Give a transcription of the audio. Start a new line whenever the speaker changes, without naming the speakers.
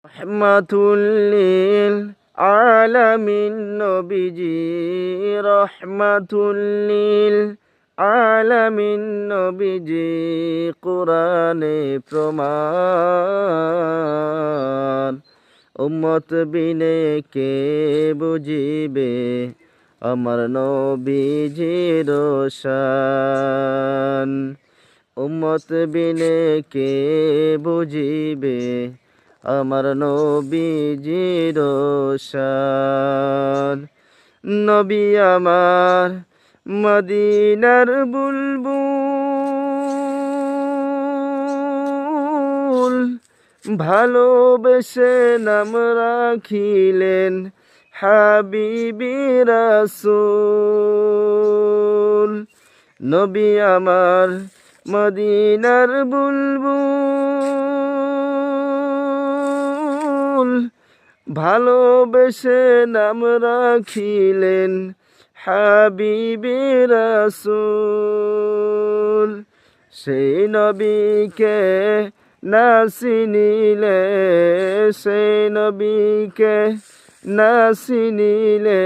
রহমাতুল্লিল আলামিন নবীজি রহমাতুল্লিল আলামিন নবীজি কুরআনে প্রমাণ উম্মত বিনে কে বুঝিবে আমার নবীজির শান উম্মত বিনে কে বুঝিবে আমার নবীজির শান নবী আমার মদিনার বুলবুল ভালোবেসে নাম রাখিলেন হাবিবি রাসূল নবী আমার মদিনার বুলবুল ভালোবেসে নাম রাখিলেন হাবিবি রাসূল সেই নবীকে না চিনিলে সেই নবীকে না চিনিলে